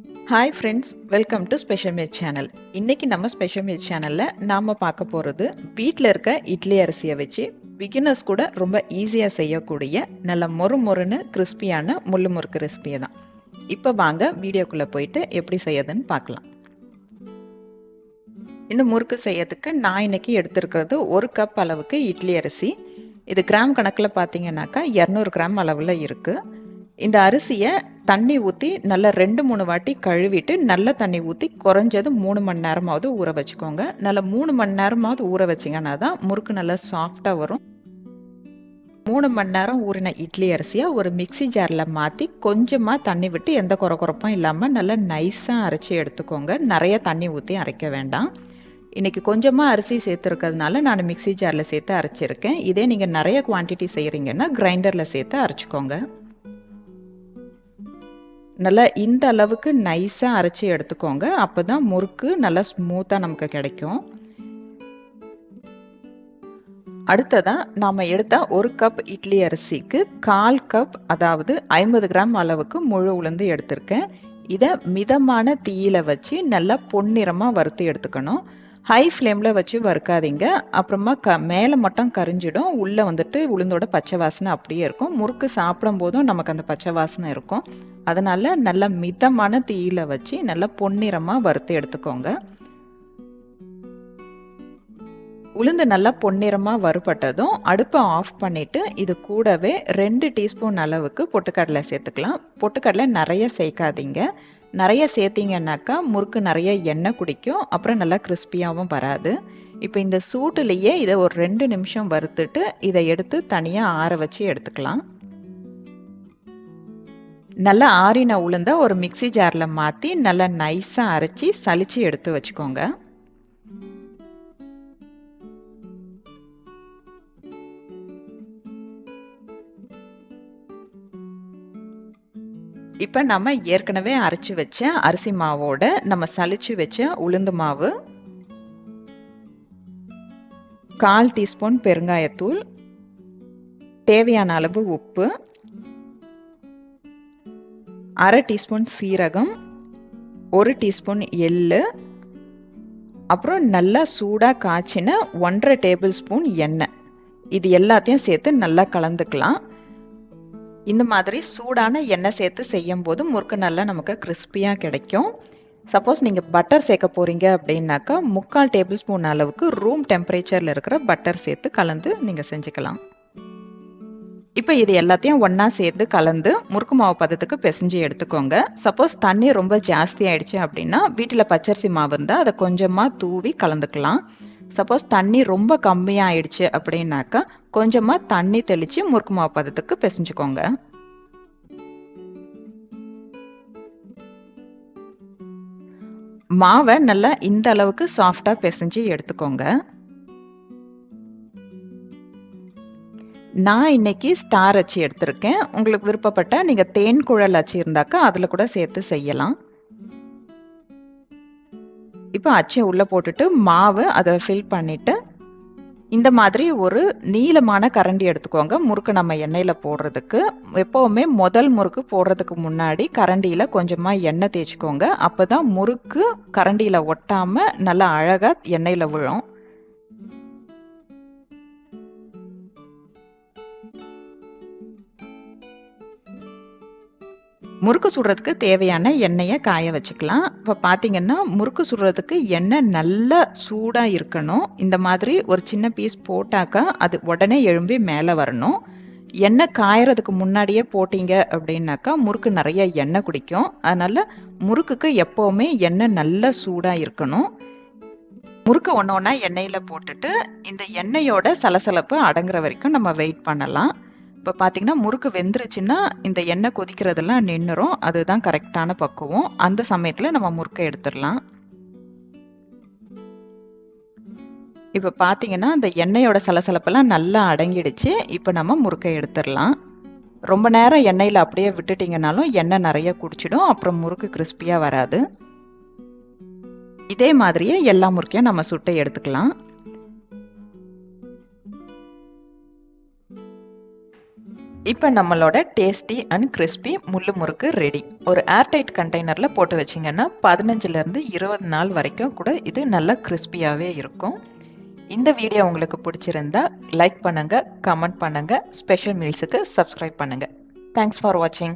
Hi friends, welcome to special meal channel. இன்னைக்கு நம்ம special meal சேனல்ல நாம பார்க்க போறது வீட்டில் இருக்க இட்லி அரிசியை வச்சு பிகினர்ஸ் கூட ரொம்ப ஈஸியா செய்யக்கூடிய நல்ல மொறு மொறுன்னு கிறிஸ்பியான முள்ளு முறுக்கு ரெசிபியை தான். இப்போ வாங்க வீடியோக்குள்ள போயிட்டு எப்படி செய்யறதுன்னு பார்க்கலாம். இந்த முறுக்கு செய்யறதுக்கு நான் இன்னைக்கு எடுத்திருக்கிறது 1 கப் அளவுக்கு இட்லி அரிசி. இது கிராம் கணக்கில் பார்த்தீங்கன்னாக்கா 200 கிராம் அளவில் இருக்கு. இந்த அரிசியை தண்ணி ஊற்றி நல்லா 2-3 வாட்டி கழுவிட்டு நல்ல தண்ணி ஊற்றி குறைஞ்சது 3 மணி நேரமாவது ஊற வச்சுக்கோங்க. நல்லா 3 மணி நேரமாவது ஊற வச்சிங்கன்னா தான் முறுக்கு நல்லா சாஃப்டாக வரும். 3 மணி நேரம் ஊறின இட்லி அரிசியை ஒரு மிக்சி ஜாரில் மாற்றி கொஞ்சமாக தண்ணி விட்டு எந்த குறக்குறப்பும் இல்லாமல் நல்லா நைஸாக அரைச்சி எடுத்துக்கோங்க. நிறைய தண்ணி ஊற்றி அரைக்க வேண்டாம். இன்னைக்கு கொஞ்சமாக அரிசி சேர்த்துருக்கிறதுனால நான் மிக்சி ஜாரில் சேர்த்து அரைச்சிருக்கேன். இதே நீங்கள் நிறைய குவான்டிட்டி செய்கிறீங்கன்னா கிரைண்டரில் சேர்த்து அரைச்சிக்கோங்க. நல்லா இந்த அளவுக்கு நைஸாக அரைச்சி எடுத்துக்கோங்க. அப்போ தான் முறுக்கு நல்லா ஸ்மூத்தாக நமக்கு கிடைக்கும். அடுத்ததாக நாம் எடுத்த 1 கப் இட்லி அரிசிக்கு 1/4 கப், அதாவது 50 கிராம் அளவுக்கு முழு உளுந்து எடுத்திருக்கேன். இதை மிதமான தீயில வச்சு நல்லா பொன்னிறமாக வறுத்து எடுத்துக்கணும். ஹை ஃப்ளேமில் வச்சு வறுக்காதீங்க, அப்புறமா மேலே மட்டும் கரிஞ்சிடும். உள்ளே வந்துட்டு உளுந்தோட பச்சை வாசனை அப்படியே இருக்கும். முறுக்கு சாப்பிடும் போதும் நமக்கு அந்த பச்சை வாசனை இருக்கும். அதனால நல்லா மிதமான தீயில வச்சு நல்லா பொன்னிறமாக வறுத்து எடுத்துக்கோங்க. உளுந்து நல்லா பொன்னிறமாக வறுபட்டதும் அடுப்பை ஆஃப் பண்ணிட்டு இது கூடவே 2 டீஸ்பூன் அளவுக்கு பொட்டுக்கடலை சேர்த்துக்கலாம். பொட்டுக்கடலை நிறைய சேர்க்காதீங்க. நிறைய சேர்த்தீங்கன்னாக்கா முறுக்கு நிறைய எண்ணெய் குடிக்கும், அப்புறம் நல்லா கிறிஸ்பியாகவும் வராது. இப்போ இந்த சூட்டுலேயே இதை ஒரு 2 நிமிஷம் வறுத்துட்டு இதை எடுத்து தனியாக ஆற வச்சு எடுத்துக்கலாம். நல்லா ஆறின உளுந்த ஒரு மிக்சி ஜாரில் மாற்றி நல்லா நைஸாக அரைச்சி சலிச்சு எடுத்து வச்சுக்கோங்க. இப்போ நம்ம ஏற்கனவே அரைச்சி வச்ச அரிசி மாவோட நம்ம சலிச்சு வச்ச உளுந்து மாவு, 1/4 டீஸ்பூன் பெருங்காயத்தூள், தேவையான அளவு உப்பு, 1/2 டீஸ்பூன் சீரகம், 1 டீஸ்பூன் எள்ளு, அப்புறம் நல்லா சூடாக காய்ச்சின 1/2 டேபிள் ஸ்பூன் எண்ணெய், இது எல்லாத்தையும் சேர்த்து நல்லா கலந்துக்கலாம். இந்த மாதிரி சூடான எண்ணெய் சேர்த்து செய்யும் போது முறுக்கு நல்லா நமக்கு கிறிஸ்பியாக கிடைக்கும். சப்போஸ் நீங்கள் பட்டர் சேர்க்க போகிறீங்க அப்படின்னாக்கா 3/4 டேபிள் ஸ்பூன் அளவுக்கு ரூம் டெம்பரேச்சரில் இருக்கிற பட்டர் சேர்த்து கலந்து நீங்கள் செஞ்சுக்கலாம். இப்போ இது எல்லாத்தையும் ஒன்றா சேர்த்து கலந்து முறுக்கு மாவு பதத்துக்கு பிசைஞ்சு எடுத்துக்கோங்க. சப்போஸ் தண்ணி ரொம்ப ஜாஸ்தி ஆயிடுச்சு அப்படின்னா வீட்டில் பச்சரிசி மாவு இருந்தால் அதை கொஞ்சமாக தூவி கலந்துக்கலாம். சப்போஸ் தண்ணி ரொம்ப கம்மியாக ஆயிடுச்சு அப்படின்னாக்கா கொஞ்சமாக தண்ணி தெளித்து முறுக்கு மாவு பதத்துக்கு பிசைஞ்சுக்கோங்க. மாவை நல்லா இந்த அளவுக்கு சாஃப்டாக பிசைஞ்சு எடுத்துக்கோங்க. நான் இன்னைக்கு ஸ்டார் அச்சு எடுத்திருக்கேன். உங்களுக்கு விருப்பப்பட்ட நீங்கள் தேன் குழல் அச்சு இருந்தாக்கா அதில் கூட சேர்த்து செய்யலாம். இப்போ அச்சு உள்ளே போட்டுட்டு மாவு அதை ஃபில் பண்ணிட்டு இந்த மாதிரி ஒரு நீளமான கரண்டி எடுத்துக்கோங்க. முறுக்கு நம்ம எண்ணெயில் போடுறதுக்கு எப்போவுமே முதல் முறுக்கு போடுறதுக்கு முன்னாடி கரண்டியில் கொஞ்சமாக எண்ணெய் தேய்ச்சிக்கோங்க. அப்போ தான் முறுக்கு கரண்டியில் ஒட்டாமல் நல்லா அழகாக எண்ணெயில் விழும். முறுக்கு சுடுறதுக்கு தேவையான எண்ணெயை காய வச்சுக்கலாம். இப்போ பார்த்தீங்கன்னா முறுக்கு சுடுறதுக்கு எண்ணெய் நல்லா சூடாக இருக்கணும். இந்த மாதிரி ஒரு சின்ன பீஸ் போட்டாக்கா அது உடனே எழும்பி மேலே வரணும். எண்ணெய் காயறதுக்கு முன்னாடியே போட்டீங்க அப்படின்னாக்கா முறுக்கு நிறைய எண்ணெய் குடிக்கும். அதனால முறுக்குக்கு எப்போவுமே எண்ணெய் நல்லா சூடாக இருக்கணும். முறுக்கு ஒன்று ஒன்றா எண்ணெயில் போட்டுட்டு இந்த எண்ணெயோட சலசலப்பு அடங்குற வரைக்கும் நம்ம வெயிட் பண்ணலாம். இப்போ பார்த்தீங்கன்னா முறுக்கு வெந்துருச்சுன்னா இந்த எண்ணெய் கொதிக்கிறதெல்லாம் நின்றுரும். அதுதான் கரெக்டான பக்குவம். அந்த சமயத்தில் நம்ம முறுக்கை எடுத்துடலாம். இப்போ பார்த்தீங்கன்னா அந்த எண்ணெயோட சலசலப்பெல்லாம் நல்லா அடங்கிடுச்சு. இப்போ நம்ம முறுக்கை எடுத்துடலாம். ரொம்ப நேரம் எண்ணெயில் அப்படியே விட்டுட்டிங்கனாலும் எண்ணெய் நிறைய குடிச்சிடும், அப்புறம் முறுக்கு கிறிஸ்பியாக வராது. இதே மாதிரியே எல்லா முறுக்கையும் நம்ம சுட்டு எடுத்துக்கலாம். இப்போ நம்மளோட டேஸ்டி அண்ட் கிறிஸ்பி முள்ளு முறுக்கு ரெடி. ஒரு ஏர்டைட் கண்டெய்னரில் போட்டு வச்சிங்கன்னா 15லேருந்து 20 நாள் வரைக்கும் கூட இது நல்லா கிறிஸ்பியாகவே இருக்கும். இந்த வீடியோ உங்களுக்கு பிடிச்சிருந்தா லைக் பண்ணுங்க, கமெண்ட் பண்ணுங்க, ஸ்பெஷல் மீல்ஸுக்கு சப்ஸ்கிரைப் பண்ணுங்க. தேங்க்ஸ் ஃபார் வாட்சிங்.